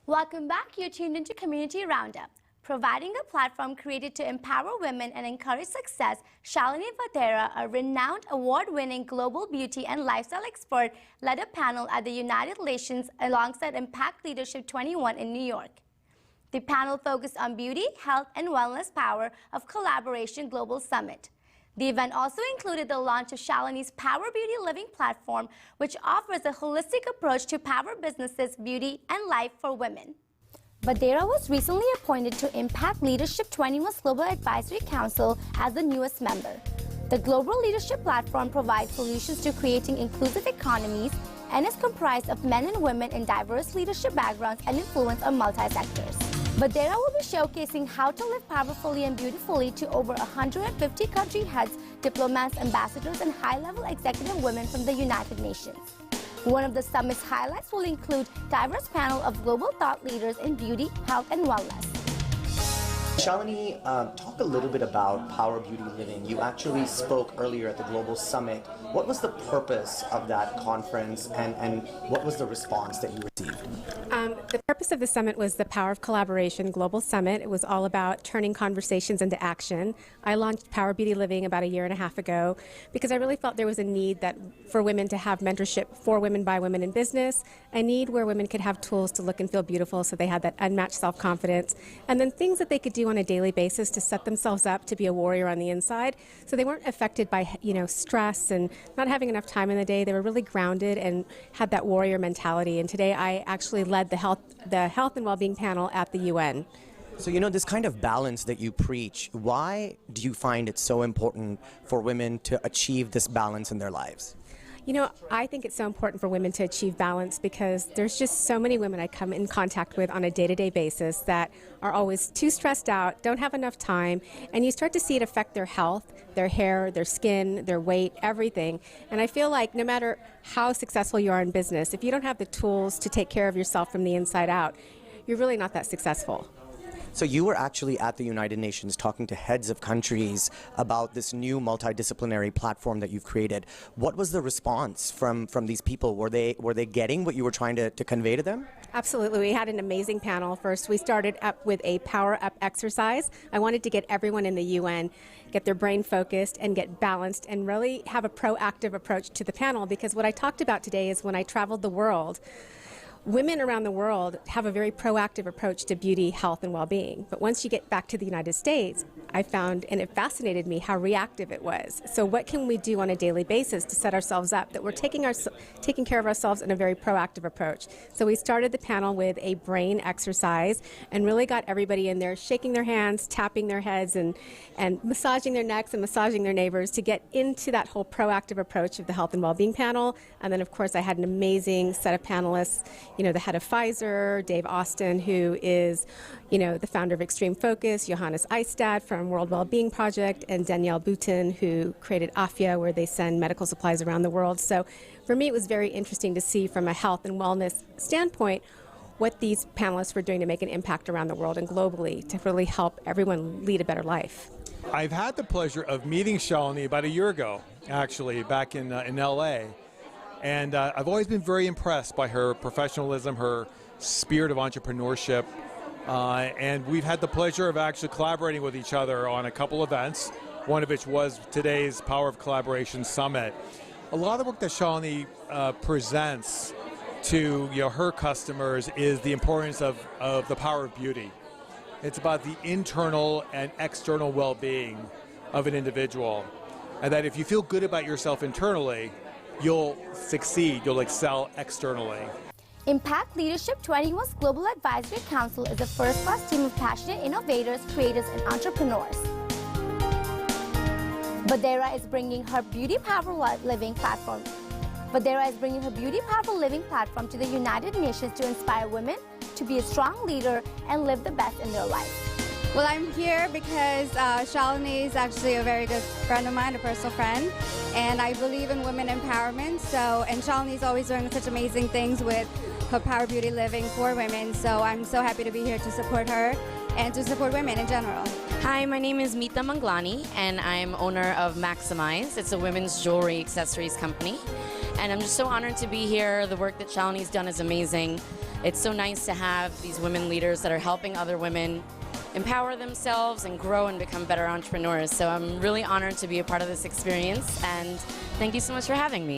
Welcome back. You're tuned into Community Roundup. Providing a platform created to empower women and encourage success, Shalini Vatera, a renowned award-winning global beauty and lifestyle expert, led a panel at the United Nations alongside Impact Leadership 21 in New York. The panel focused on beauty, health, and wellness power of Collaboration Global Summit. The event also included the launch of Shalini's Power Beauty Living platform, which offers a holistic approach to power businesses, beauty, and life for women. Vatera was recently appointed to Impact Leadership 21's Global Advisory Council as the newest member. The Global Leadership Platform provides solutions to creating inclusive economies and is comprised of men and women in diverse leadership backgrounds and influence on multi-sectors. Vatera will be showcasing how to live powerfully and beautifully to over 150 country heads, diplomats, ambassadors, and high-level executive women from the United Nations. One of the summit's highlights will include a diverse panel of global thought leaders in beauty, health, and wellness. Shalini, talk a little bit about Power Beauty Living. You actually spoke earlier at the Global Summit. What was the purpose of that conference and what was the response that you received? The purpose of the summit was the Power of Collaboration Global Summit. It was all about turning conversations into action. I launched Power Beauty Living about 1.5 years ago because I really felt there was a need for women to have mentorship for women by women in business, a need where women could have tools to look and feel beautiful so they had that unmatched self-confidence, and then things that they could do on a daily basis to set themselves up to be a warrior on the inside so they weren't affected by stress and not having enough time in the day. They were really grounded and had that warrior mentality. And today I actually led the health and well-being panel at the UN. So this kind of balance that you preach, why do you find it so important for women to achieve this balance in their lives? I think it's so important for women to achieve balance because there's just so many women I come in contact with on a day-to-day basis that are always too stressed out, don't have enough time, and you start to see it affect their health, their hair, their skin, their weight, everything. And I feel like no matter how successful you are in business, if you don't have the tools to take care of yourself from the inside out, you're really not that successful. So you were actually at the United Nations talking to heads of countries about this new multidisciplinary platform that you've created. What was the response from these people? Were they getting what you were trying to convey to them? Absolutely. We had an amazing panel. First, we started up with a power up exercise. I wanted to get everyone in the UN, get their brain focused and get balanced and really have a proactive approach to the panel, because what I talked about today is when I traveled the world, women around the world have a very proactive approach to beauty, health, and well-being. But once you get back to the United States, I found, and it fascinated me, how reactive it was. So what can we do on a daily basis to set ourselves up that we're taking care of ourselves in a very proactive approach? So we started the panel with a brain exercise and really got everybody in there shaking their hands, tapping their heads, and massaging their necks and massaging their neighbors to get into that whole proactive approach of the health and well-being panel. And then, of course, I had an amazing set of panelists, the head of Pfizer, Dave Austin, who is, the founder of Extreme Focus, Johannes Eistad from World Wellbeing Project, and Danielle Boutin, who created AFIA, where they send medical supplies around the world. So for me, it was very interesting to see from a health and wellness standpoint what these panelists were doing to make an impact around the world and globally to really help everyone lead a better life. I've had the pleasure of meeting Shalini about 1 year ago, actually, back in LA. And I've always been very impressed by her professionalism, her spirit of entrepreneurship. And we've had the pleasure of actually collaborating with each other on a couple events, one of which was today's Power of Collaboration Summit. A lot of the work that Shalini presents to her customers is the importance of the power of beauty. It's about the internal and external well-being of an individual. And that if you feel good about yourself internally, you'll succeed, you'll excel externally. Impact Leadership 21's Global Advisory Council is a first-class team of passionate innovators, creators, and entrepreneurs. Vatera is bringing her Beauty Power Living platform. Vatera is bringing her Beauty Power Living platform to the United Nations to inspire women to be a strong leader and live the best in their life. Well, I'm here because Shalini is actually a very good friend of mine, a personal friend, and I believe in women empowerment. And Shalini is always doing such amazing things with her Power Beauty Living for women. So I'm so happy to be here to support her and to support women in general. Hi, my name is Meeta Manglani, and I'm owner of Maximize. It's a women's jewelry accessories company. And I'm just so honored to be here. The work that Shalini's done is amazing. It's so nice to have these women leaders that are helping other women empower themselves and grow and become better entrepreneurs. So I'm really honored to be a part of this experience, and thank you so much for having me.